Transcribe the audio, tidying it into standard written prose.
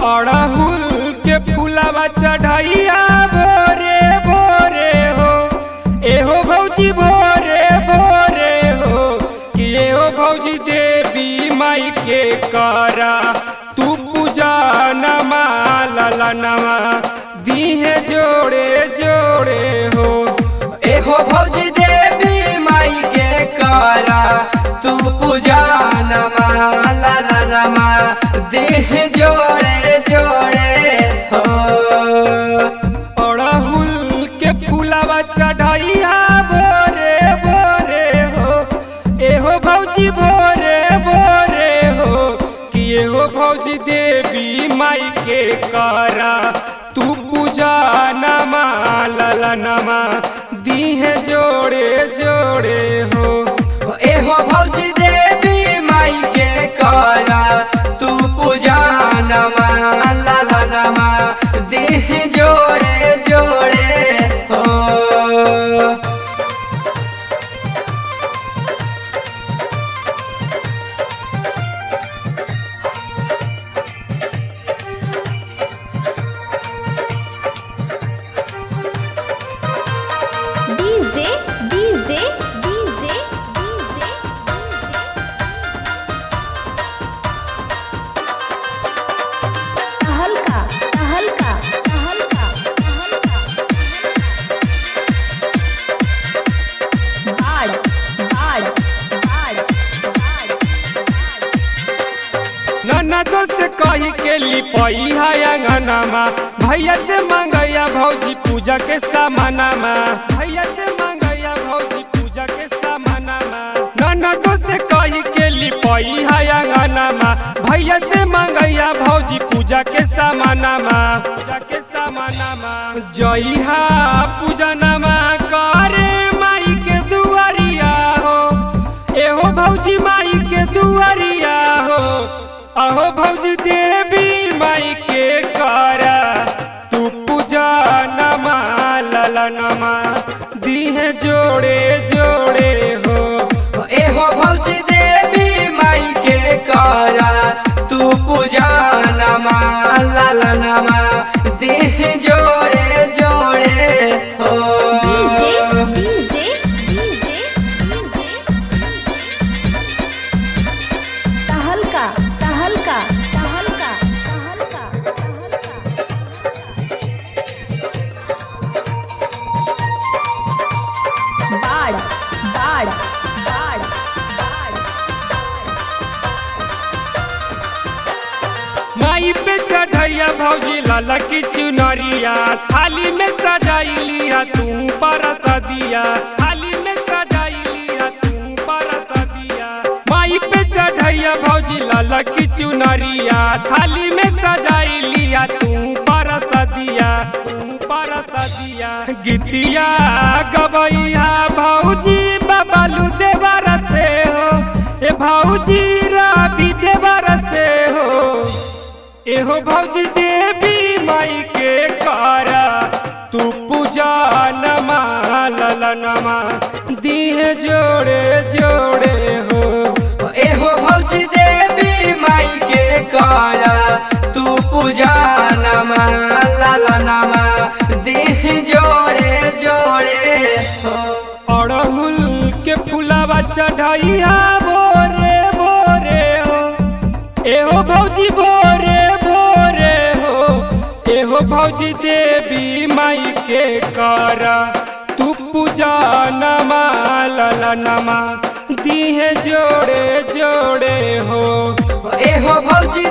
अड़हुल के फूलवा चढ़ैया भोरे भोरे हो, एहो भौजी भोरे भोरे हो कि एहो भौजी देवी माई के करा तू पूजा नमा ललनमा दीहे जोड़े जोड़े हो। एहो भौजी देवी माई के करा तू पूजा नमा ललनमा दीहे जोड़े जोड़े हो। अड़हुल के फूलवा चढ़ैया भोरे भोरे हो, एहो भौजी भोरे भोरे हो कि एहो भौजी देवी माई के करा तू पूजा नमा ललनमा दीहे जोड़े जोड़े हो। एहो भौजी देवी माई के करा तू पूजा नमा ललनमा दीहे जोड़े जोड़े हो। डीजे डीजे डीजे डीजे हल्का हल्का हल्का हल्का बाड़ बाड़ बाड़ बाड़ ननदो से कही के लिपई है अंगनमा, भैया से मंगैया भौजी पूजा के सामानमा, भैया से मंगैया भौजी पूजा के सामानमा। ननदो से कही के लिपई है अंगनमा, भैया से मंगैया भौजी पूजा के सामानमा, पूजा के सामानमा। जइहा पूजनमा करे माई के दुआरिया हो, एहो भौजी माई के दुआरिया हो। अहो भौजी देवी माई के करा तू पूजा नमा ललनमा दीहे जोड़े जोड़े हो। एहो भौजी देवी माई के करा तू पूजा नमा ललनमा दीहे जोड़े जोड़े हो। डीजे डीजे डीजे हल्का हल्का हल्का हल्का बाड़ बाड़ बाड़ बाड़ माई पे चढ़ैया भौजी लाला की चुनरिया, थाली में सजाई लिया तू परसा दिया, थाली में सजाई लिया तू परसा दिया। माई पे चढ़ैया भौजी लाला की चुनरिया, थाली में सजाई लिया तू परसा दिया, तू परसा दिया। गीतिया गवैया भौजी बबलू देवर से हो, ए भौजी रवि देवर से हो। एहो भौजी देवी माई के करा तू पूजा नमा ललनमा दीहे जोड़े जोड़े हो। एहो भौजी देवी माई के करा तू पूजा नमा ललनमा दीहे जोड़े जोड़े हो। अड़हुल के फूलवा चढ़ैया भोरे भोरे हो, एहो भौजी भोरे भोरे हो। एहो भौजी देवी माई के करा तू पूजा नमा ललनमा दीहे जोड़े जोड़े हो। एहो भौजी